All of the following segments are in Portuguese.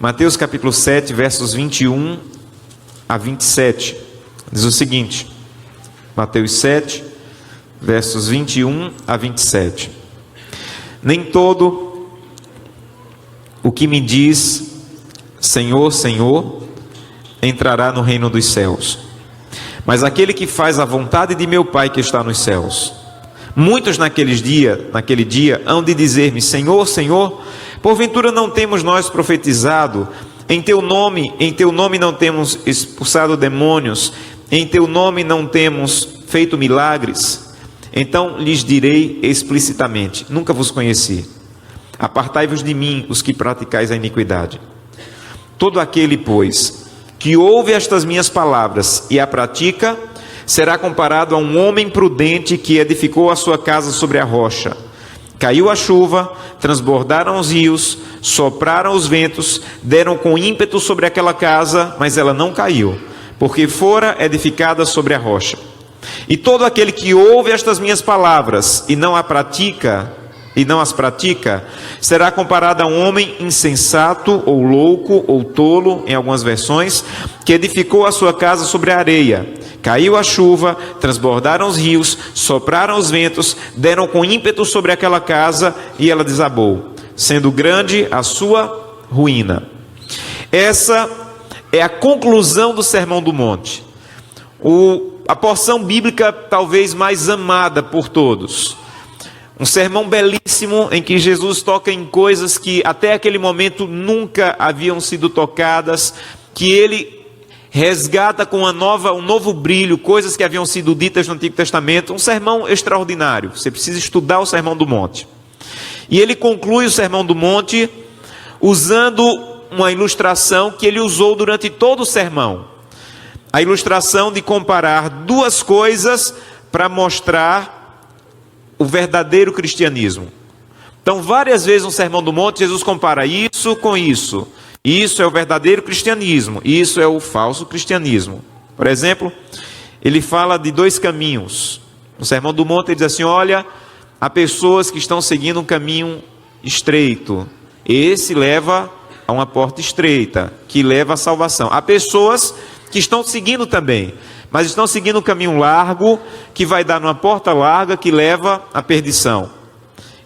Mateus capítulo 7, versos 21 a 27. Diz o seguinte, Mateus 7, versos 21 a 27. Nem todo o que me diz Senhor, Senhor, entrará no reino dos céus, mas aquele que faz a vontade de meu Pai que está nos céus. Muitos naquele dia hão de dizer-me: Senhor, Senhor, porventura não temos nós profetizado em teu nome não temos expulsado demônios, em teu nome não temos feito milagres? Então lhes direi explicitamente: nunca vos conheci. Apartai-vos de mim, os que praticais a iniquidade. Todo aquele, pois, que ouve estas minhas palavras e a pratica, será comparado a um homem prudente que edificou a sua casa sobre a rocha. Caiu a chuva, transbordaram os rios, sopraram os ventos, deram com ímpeto sobre aquela casa, mas ela não caiu, porque fora edificada sobre a rocha. E todo aquele que ouve estas minhas palavras e não as pratica, será comparado a um homem insensato, ou louco, ou tolo, em algumas versões, que edificou a sua casa sobre a areia. Caiu a chuva, transbordaram os rios, sopraram os ventos, deram com ímpeto sobre aquela casa e ela desabou, sendo grande a sua ruína. Essa é a conclusão do Sermão do Monte. A porção bíblica talvez mais amada por todos. Um sermão belíssimo em que Jesus toca em coisas que até aquele momento nunca haviam sido tocadas, que ele resgata com um novo brilho, coisas que haviam sido ditas no Antigo Testamento. Um sermão extraordinário. Você precisa estudar o Sermão do Monte. E ele conclui o Sermão do Monte usando uma ilustração que ele usou durante todo o sermão. A ilustração de comparar duas coisas para mostrar o verdadeiro cristianismo. Então, várias vezes no Sermão do Monte, Jesus compara isso com isso. Isso é o verdadeiro cristianismo, isso é o falso cristianismo. Por exemplo, ele fala de dois caminhos. No Sermão do Monte ele diz assim: olha, há pessoas que estão seguindo um caminho estreito. Esse leva a uma porta estreita, que leva à salvação. Há pessoas que estão seguindo também, mas estão seguindo um caminho largo, que vai dar numa porta larga, que leva à perdição.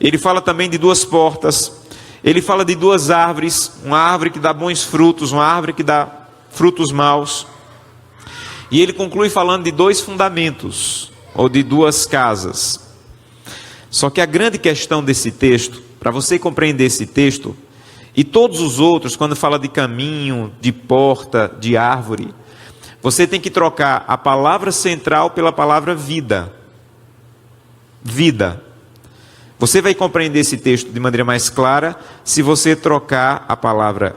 Ele fala também de duas portas. Ele fala de duas árvores, uma árvore que dá bons frutos, uma árvore que dá frutos maus. E ele conclui falando de dois fundamentos, ou de duas casas. Só que a grande questão desse texto, para você compreender esse texto, e todos os outros, quando fala de caminho, de porta, de árvore, você tem que trocar a palavra central pela palavra vida. Vida. Você vai compreender esse texto de maneira mais clara se você trocar a palavra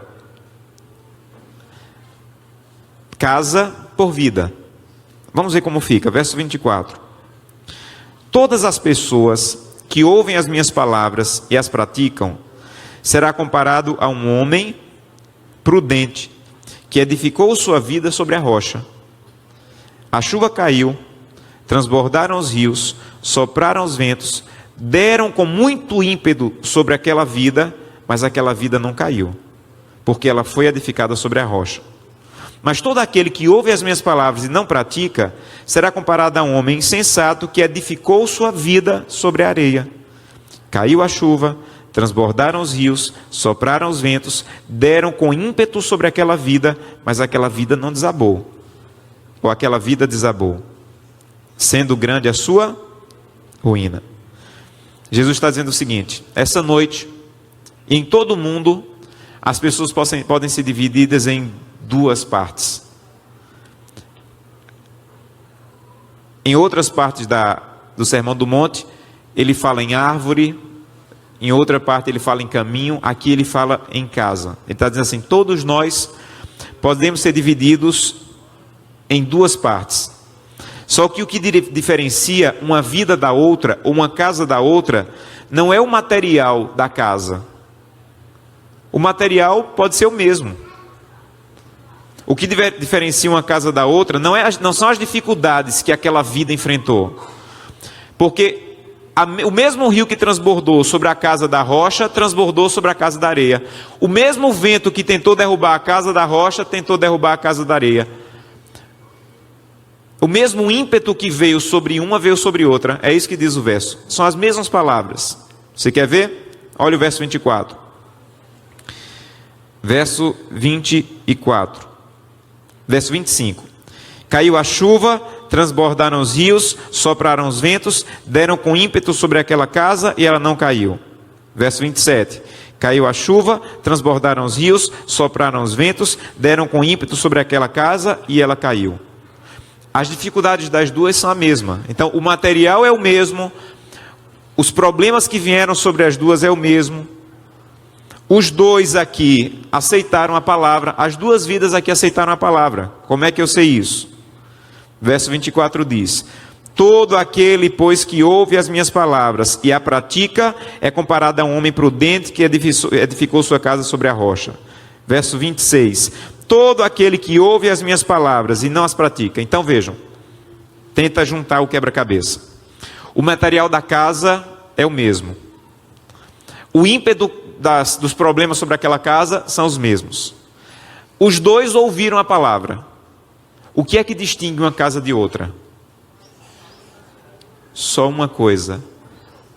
casa por vida. Vamos ver como fica, verso 24. Todas as pessoas que ouvem as minhas palavras e as praticam, será comparado a um homem prudente, que edificou sua vida sobre a rocha. A chuva caiu, transbordaram os rios, sopraram os ventos, deram com muito ímpeto sobre aquela vida, mas aquela vida não caiu, porque ela foi edificada sobre a rocha. Mas todo aquele que ouve as minhas palavras e não pratica, será comparado a um homem insensato que edificou sua vida sobre a areia. Caiu a chuva, transbordaram os rios, sopraram os ventos, deram com ímpeto sobre aquela vida, mas aquela vida não desabou, ou aquela vida desabou, sendo grande a sua ruína. Jesus está dizendo o seguinte: essa noite, em todo o mundo, as pessoas podem ser divididas em duas partes. Em outras partes do Sermão do Monte, ele fala em árvore, em outra parte ele fala em caminho, aqui ele fala em casa. Ele está dizendo assim: todos nós podemos ser divididos em duas partes. Só que o que diferencia uma vida da outra, ou uma casa da outra, não é o material da casa. O material pode ser o mesmo. O que diferencia uma casa da outra não são as dificuldades que aquela vida enfrentou. Porque O mesmo rio que transbordou sobre a casa da rocha, transbordou sobre a casa da areia. O mesmo vento que tentou derrubar a casa da rocha, tentou derrubar a casa da areia. O mesmo ímpeto que veio sobre uma, veio sobre outra. É isso que diz o verso. São as mesmas palavras. Você quer ver? Olha o verso 24. Verso 24. Verso 25. Caiu a chuva, transbordaram os rios, sopraram os ventos, deram com ímpeto sobre aquela casa e ela não caiu. Verso 27. Caiu a chuva, transbordaram os rios, sopraram os ventos, deram com ímpeto sobre aquela casa e ela caiu. As dificuldades das duas são a mesma. Então, o material é o mesmo, os problemas que vieram sobre as duas é o mesmo. Os dois aqui aceitaram a palavra, as duas vidas aqui aceitaram a palavra. Como é que eu sei isso? Verso 24 diz: todo aquele, pois, que ouve as minhas palavras e a pratica, é comparado a um homem prudente que edificou sua casa sobre a rocha. Verso 26: todo aquele que ouve as minhas palavras e não as pratica. Então vejam, tenta juntar o quebra-cabeça. O material da casa é o mesmo. O ímpeto dos problemas sobre aquela casa são os mesmos. Os dois ouviram a palavra. O que é que distingue uma casa de outra? Só uma coisa: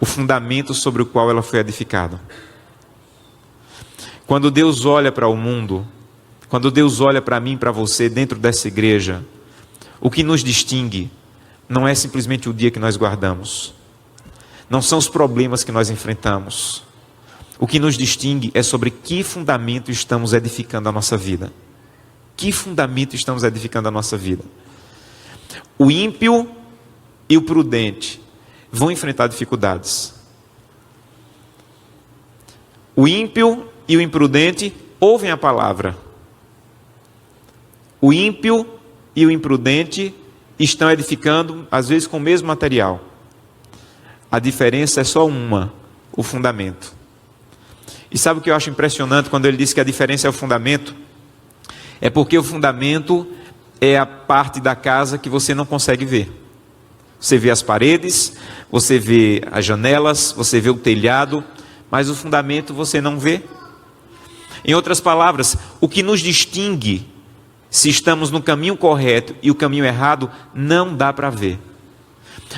o fundamento sobre o qual ela foi edificada. Quando Deus olha para o mundo, quando Deus olha para mim e para você dentro dessa igreja, o que nos distingue não é simplesmente o dia que nós guardamos, não são os problemas que nós enfrentamos. O que nos distingue é sobre que fundamento estamos edificando a nossa vida. Que fundamento estamos edificando a nossa vida? O ímpio e o prudente vão enfrentar dificuldades. O ímpio e o imprudente ouvem a palavra. O ímpio e o imprudente estão edificando, às vezes, com o mesmo material. A diferença é só uma: o fundamento. E sabe o que eu acho impressionante quando ele diz que a diferença é o fundamento? É porque o fundamento é a parte da casa que você não consegue ver. Você vê as paredes, você vê as janelas, você vê o telhado, mas o fundamento você não vê. Em outras palavras, o que nos distingue se estamos no caminho correto e o caminho errado, não dá para ver.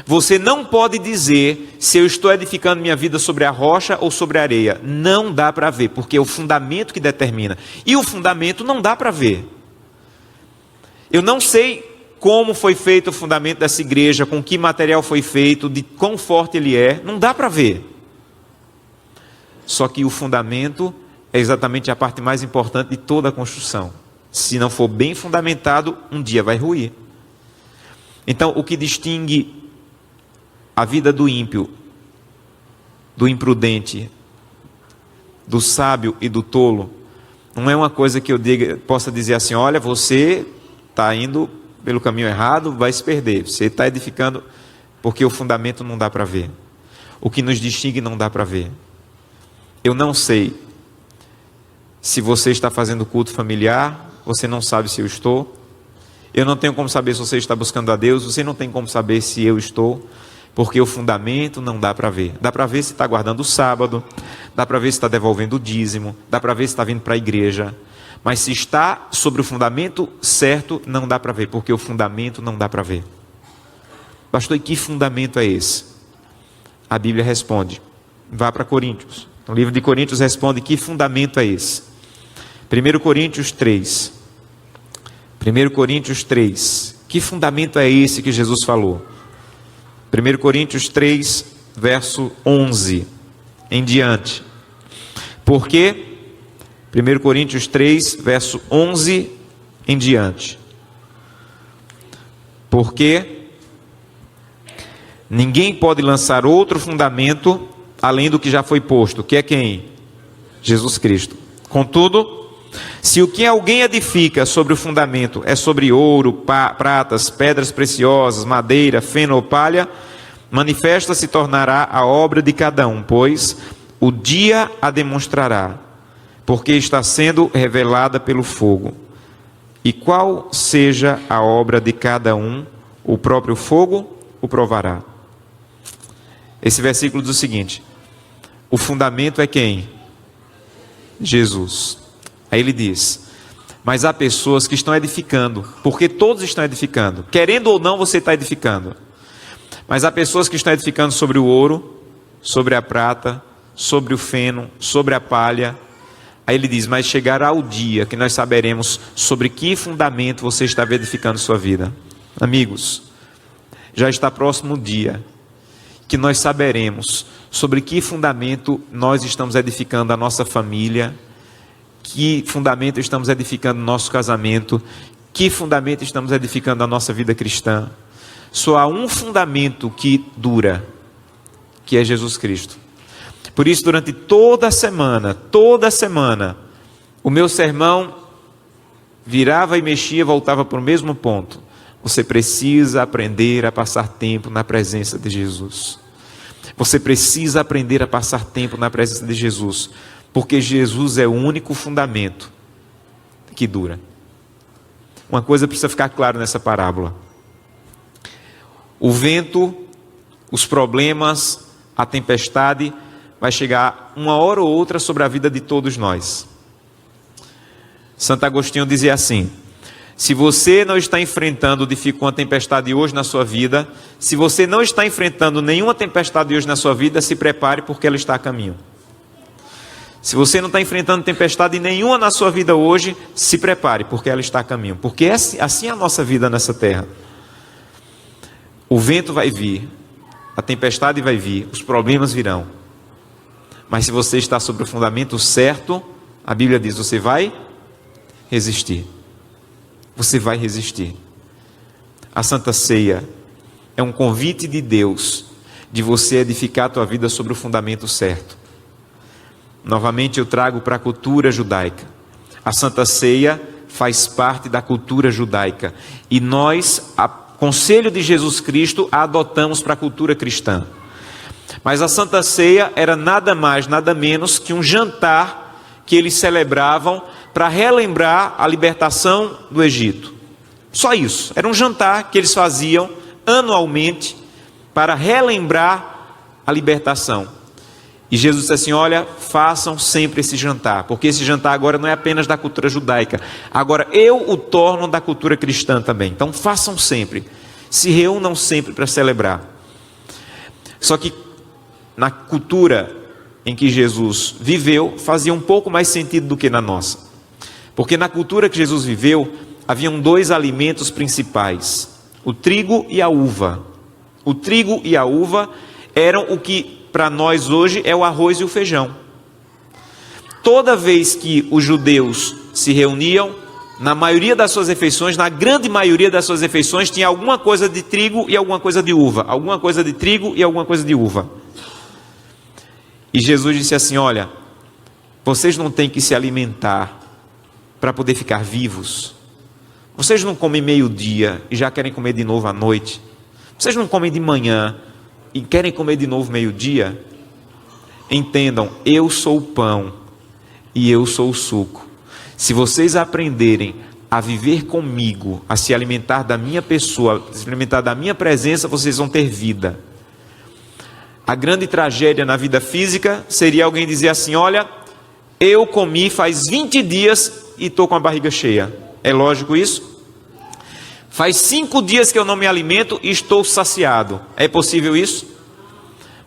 Você não pode dizer se eu estou edificando minha vida sobre a rocha ou sobre a areia. Não dá para ver, porque é o fundamento que determina. E o fundamento não dá para ver. Eu não sei como foi feito o fundamento dessa igreja, com que material foi feito, de quão forte ele é. Não dá para ver. Só que o fundamento é exatamente a parte mais importante de toda a construção. Se não for bem fundamentado, um dia vai ruir. Então, o que distingue a vida do ímpio, do imprudente, do sábio e do tolo, não é uma coisa que eu possa dizer assim: olha, você está indo pelo caminho errado, vai se perder. Você está edificando, porque o fundamento não dá para ver. O que nos distingue não dá para ver. Eu não sei se você está fazendo culto familiar, você não sabe se eu estou. Eu não tenho como saber se você está buscando a Deus, você não tem como saber se eu estou. Porque o fundamento não dá para ver. Dá para ver se está guardando o sábado, dá para ver se está devolvendo o dízimo, dá para ver se está vindo para a igreja. Mas se está sobre o fundamento certo, não dá para ver, porque o fundamento não dá para ver. Pastor, e que fundamento é esse? A Bíblia responde. Vá para Coríntios. O livro de Coríntios responde: que fundamento é esse? 1 Coríntios 3. 1 Coríntios 3. Que fundamento é esse que Jesus falou? 1 Coríntios 3, verso 11 em diante. Porque 1 Coríntios 3, verso 11 em diante. Porque ninguém pode lançar outro fundamento além do que já foi posto, que é quem? Jesus Cristo. Contudo, se o que alguém edifica sobre o fundamento é sobre ouro, pratas, pedras preciosas, madeira, feno ou palha, manifesta se tornará a obra de cada um, pois o dia a demonstrará, porque está sendo revelada pelo fogo. E qual seja a obra de cada um, o próprio fogo o provará. Esse versículo diz o seguinte: o fundamento é quem? Jesus. Aí ele diz: mas há pessoas que estão edificando, porque todos estão edificando, querendo ou não, você está edificando. Mas há pessoas que estão edificando sobre o ouro, sobre a prata, sobre o feno, sobre a palha. Aí ele diz: mas chegará o dia que nós saberemos sobre que fundamento você está edificando sua vida. Amigos, já está próximo o dia que nós saberemos sobre que fundamento nós estamos edificando a nossa família, que fundamento estamos edificando o nosso casamento, que fundamento estamos edificando a nossa vida cristã. Só há um fundamento que dura, que é Jesus Cristo. Por isso, durante toda a semana, o meu sermão virava e mexia, voltava para o mesmo ponto. Você precisa aprender a passar tempo na presença de Jesus. Você precisa aprender a passar tempo na presença de Jesus, porque Jesus é o único fundamento que dura. Uma coisa precisa ficar clara nessa parábola: o vento, os problemas, a tempestade vai chegar uma hora ou outra sobre a vida de todos nós. Santo Agostinho dizia assim: se você não está enfrentando uma tempestade hoje na sua vida, se você não está enfrentando nenhuma tempestade hoje na sua vida, se prepare, porque ela está a caminho. Se você não está enfrentando tempestade nenhuma na sua vida hoje, se prepare, porque ela está a caminho. Porque assim é a nossa vida nessa terra. O vento vai vir, a tempestade vai vir, os problemas virão. Mas se você está sobre o fundamento certo, a Bíblia diz: você vai resistir. Você vai resistir. A Santa Ceia é um convite de Deus de você edificar a tua vida sobre o fundamento certo. Novamente eu trago para a cultura judaica. A Santa Ceia faz parte da cultura judaica. E nós, a conselho de Jesus Cristo, a adotamos para a cultura cristã. Mas a Santa Ceia era nada mais, nada menos que um jantar que eles celebravam para relembrar a libertação do Egito. Só isso. Era um jantar que eles faziam anualmente para relembrar a libertação. E Jesus disse assim: olha, façam sempre esse jantar, porque esse jantar agora não é apenas da cultura judaica, agora eu o torno da cultura cristã também. Então façam sempre, se reúnam sempre para celebrar. Só que na cultura em que Jesus viveu, fazia um pouco mais sentido do que na nossa. Porque na cultura que Jesus viveu, haviam dois alimentos principais: o trigo e a uva. O trigo e a uva eram o que para nós hoje é o arroz e o feijão. Toda vez que os judeus se reuniam, na maioria das suas refeições, na grande maioria das suas refeições, tinha alguma coisa de trigo e alguma coisa de uva. Alguma coisa de trigo e alguma coisa de uva. E Jesus disse assim: olha, vocês não têm que se alimentar para poder ficar vivos. Vocês não comem meio-dia e já querem comer de novo à noite. Vocês não comem de manhã e querem comer de novo meio-dia. Entendam, eu sou o pão e eu sou o suco. Se vocês aprenderem a viver comigo, a se alimentar da minha pessoa, a se alimentar da minha presença, vocês vão ter vida. A grande tragédia na vida física seria alguém dizer assim: olha, eu comi faz 20 dias e estou com a barriga cheia. É lógico isso? Faz 5 dias que eu não me alimento e estou saciado. É possível isso?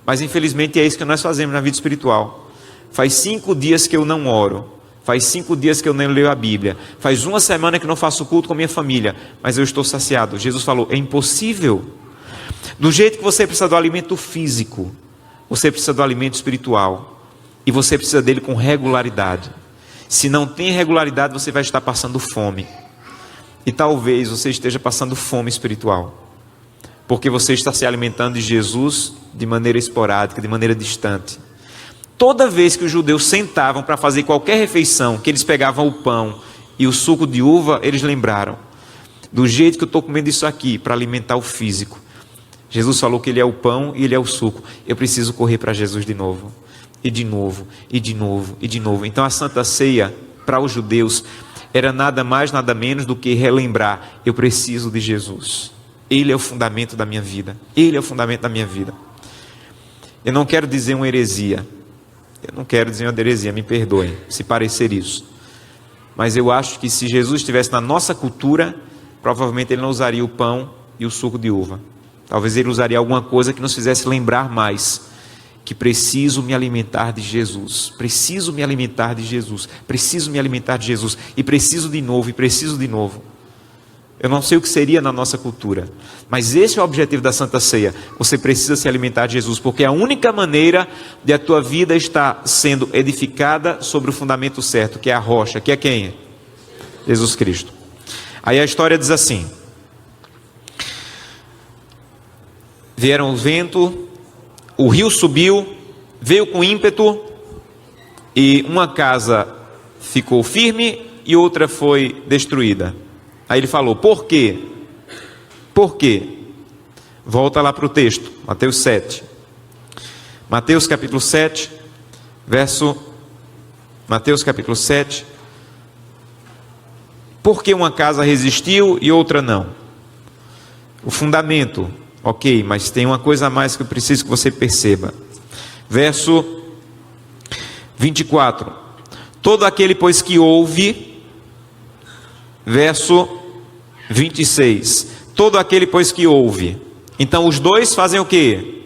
Mas infelizmente é isso que nós fazemos na vida espiritual. Faz 5 dias que eu não oro. Faz 5 dias que eu nem leio a Bíblia. Faz 1 semana que não faço culto com a minha família. Mas eu estou saciado. Jesus falou: é impossível. Do jeito que você precisa do alimento físico, você precisa do alimento espiritual. E você precisa dele com regularidade. Se não tem regularidade, você vai estar passando fome. E talvez você esteja passando fome espiritual, porque você está se alimentando de Jesus de maneira esporádica, de maneira distante. Toda vez que os judeus sentavam para fazer qualquer refeição, que eles pegavam o pão e o suco de uva, eles lembraram: do jeito que eu estou comendo isso aqui para alimentar o físico, Jesus falou que Ele é o pão e Ele é o suco. Eu preciso correr para Jesus de novo, e de novo, e de novo, e de novo. Então a Santa Ceia, para os judeus, era nada mais, nada menos do que relembrar: eu preciso de Jesus. Ele é o fundamento da minha vida. Ele é o fundamento da minha vida. Eu não quero dizer uma heresia. Eu não quero dizer uma heresia, me perdoem se parecer isso. Mas eu acho que se Jesus estivesse na nossa cultura, provavelmente ele não usaria o pão e o suco de uva. Talvez ele usaria alguma coisa que nos fizesse lembrar mais que preciso me alimentar de Jesus, preciso me alimentar de Jesus, preciso me alimentar de Jesus, e preciso de novo, e preciso de novo. Eu não sei o que seria na nossa cultura, mas esse é o objetivo da Santa Ceia. Você precisa se alimentar de Jesus, porque é a única maneira de a tua vida estar sendo edificada sobre o fundamento certo, que é a rocha, que é quem? Jesus Cristo. Aí a história diz assim: vieram o vento, o rio subiu, veio com ímpeto, e uma casa ficou firme e outra foi destruída. Aí ele falou, por quê? Por quê? Volta lá para o texto, Mateus 7. Mateus capítulo 7, Mateus capítulo 7. Por que uma casa resistiu e outra não? O fundamento, ok, mas tem uma coisa a mais que eu preciso que você perceba. Verso 24. Todo aquele, pois, que ouve. Verso 26. Todo aquele, pois, que ouve. Então os dois fazem o quê?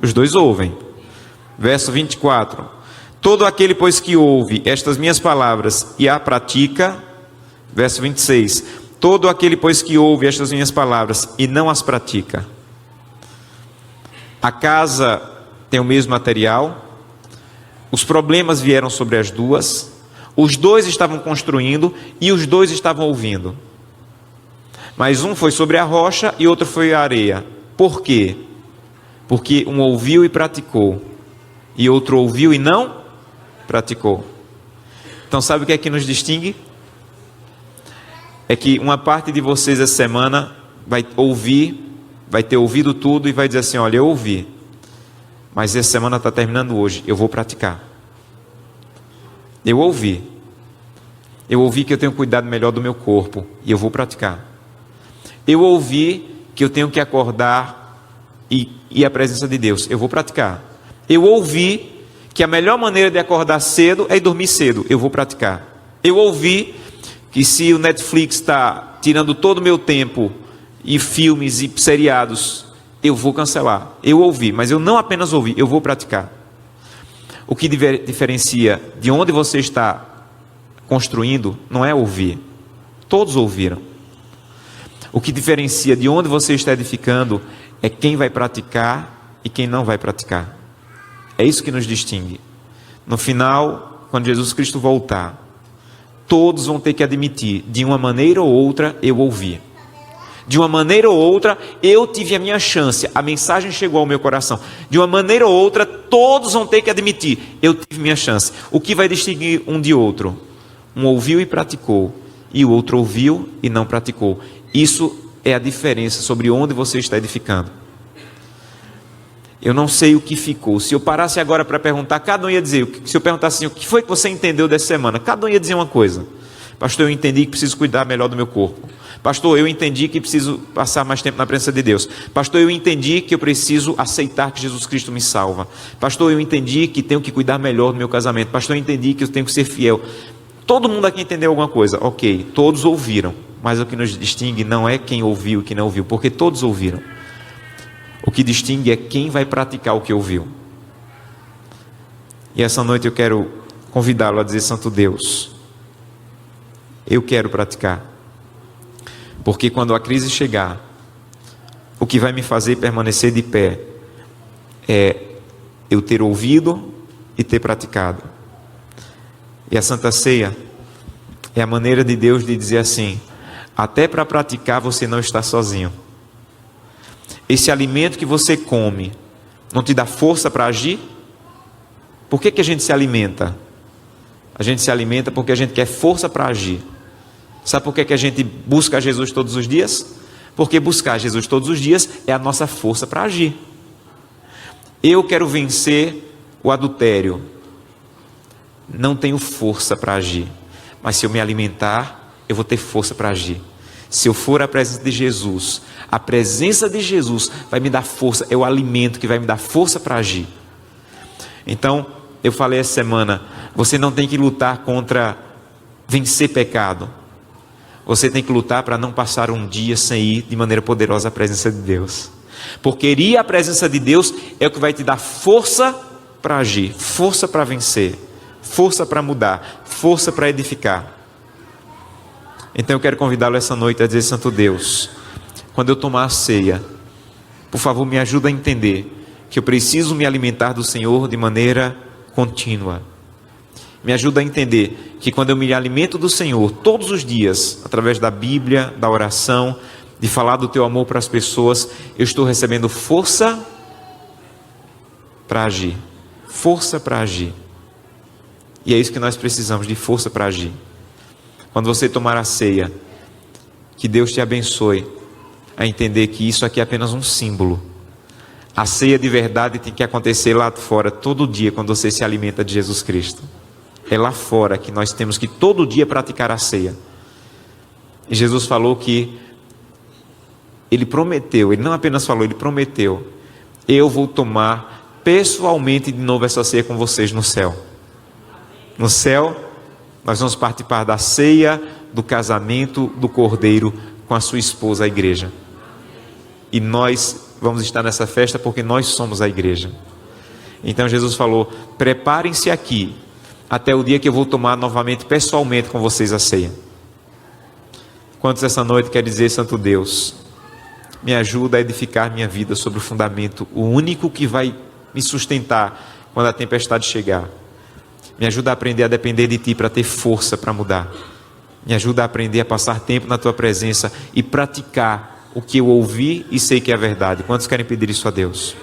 Os dois ouvem. Verso 24. Todo aquele, pois, que ouve estas minhas palavras e a pratica. Verso 26. Todo aquele, pois, que ouve estas minhas palavras e não as pratica. A casa tem o mesmo material. Os problemas vieram sobre as duas. Os dois estavam construindo e os dois estavam ouvindo. Mas um foi sobre a rocha e outro foi a areia. Por quê? Porque um ouviu e praticou, e outro ouviu e não praticou. Então sabe o que é que nos distingue? É que uma parte de vocês essa semana vai ouvir, vai ter ouvido tudo e vai dizer assim, olha, eu ouvi, mas essa semana está terminando hoje, eu vou praticar. Eu ouvi que eu tenho cuidado melhor do meu corpo, e eu vou praticar. Eu ouvi que eu tenho que acordar e ir à presença de Deus, eu vou praticar. Eu ouvi que a melhor maneira de acordar cedo é ir dormir cedo, eu vou praticar. Eu ouvi que se o Netflix está tirando todo o meu tempo, e filmes e seriados, eu vou cancelar. Eu ouvi, mas eu não apenas ouvi, eu vou praticar. O que diferencia de onde você está construindo não é ouvir. Todos ouviram. O que diferencia de onde você está edificando é quem vai praticar e quem não vai praticar. É isso que nos distingue. No final, quando Jesus Cristo voltar, todos vão ter que admitir, de uma maneira ou outra, eu ouvi. De uma maneira ou outra, eu tive a minha chance, a mensagem chegou ao meu coração. De uma maneira ou outra, todos vão ter que admitir, eu tive minha chance. O que vai distinguir um de outro? Um ouviu e praticou, e o outro ouviu e não praticou. Isso é a diferença sobre onde você está edificando. Eu não sei o que ficou. Se eu parasse agora para perguntar, cada um ia dizer, se eu perguntasse assim, o que foi que você entendeu dessa semana? Cada um ia dizer uma coisa. Pastor, eu entendi que preciso cuidar melhor do meu corpo. Pastor, eu entendi que preciso passar mais tempo na presença de Deus. Pastor, eu entendi que eu preciso aceitar que Jesus Cristo me salva. Pastor, eu entendi que tenho que cuidar melhor do meu casamento. Pastor, eu entendi que eu tenho que ser fiel. Todo mundo aqui entendeu alguma coisa? Ok, todos ouviram. Mas o que nos distingue não é quem ouviu e quem não ouviu, porque todos ouviram. O que distingue é quem vai praticar o que ouviu. E essa noite eu quero convidá-lo a dizer, Santo Deus, eu quero praticar. Porque quando a crise chegar, o que vai me fazer permanecer de pé é eu ter ouvido e ter praticado. E a Santa Ceia é a maneira de Deus de dizer assim, até para praticar você não está sozinho. Esse alimento que você come não te dá força para agir? Por que a gente se alimenta? A gente se alimenta porque a gente quer força para agir. Sabe por que a gente busca Jesus todos os dias? Porque buscar Jesus todos os dias é a nossa força para agir. Eu quero vencer o adultério. Não tenho força para agir. Mas se eu me alimentar, eu vou ter força para agir. Se eu for à presença de Jesus, a presença de Jesus vai me dar força, é o alimento que vai me dar força para agir. Então, eu falei essa semana, você não tem que lutar contra vencer pecado. Você tem que lutar para não passar um dia sem ir de maneira poderosa à presença de Deus. Porque ir à presença de Deus é o que vai te dar força para agir, força para vencer, força para mudar, força para edificar. Então eu quero convidá-lo essa noite a dizer: Santo Deus, quando eu tomar a ceia, por favor me ajuda a entender que eu preciso me alimentar do Senhor de maneira contínua. Me ajuda a entender que quando eu me alimento do Senhor todos os dias, através da Bíblia, da oração, de falar do teu amor para as pessoas, eu estou recebendo força para agir. Força para agir. E é isso que nós precisamos, de força para agir. Quando você tomar a ceia, que Deus te abençoe a entender que isso aqui é apenas um símbolo. A ceia de verdade tem que acontecer lá fora todo dia, quando você se alimenta de Jesus Cristo. É lá fora que nós temos que todo dia praticar a ceia. E Jesus falou que Ele prometeu, Ele não apenas falou, Ele prometeu: eu vou tomar pessoalmente de novo essa ceia com vocês no céu. No céu, nós vamos participar da ceia, do casamento do Cordeiro com a sua esposa, a igreja. E nós vamos estar nessa festa porque nós somos a igreja. Então Jesus falou: preparem-se aqui, até o dia que eu vou tomar novamente, pessoalmente com vocês a ceia. Quantos essa noite quer dizer: Santo Deus, me ajuda a edificar minha vida sobre o fundamento, o único que vai me sustentar quando a tempestade chegar. Me ajuda a aprender a depender de Ti para ter força para mudar. Me ajuda a aprender a passar tempo na Tua presença e praticar o que eu ouvi e sei que é verdade. Quantos querem pedir isso a Deus?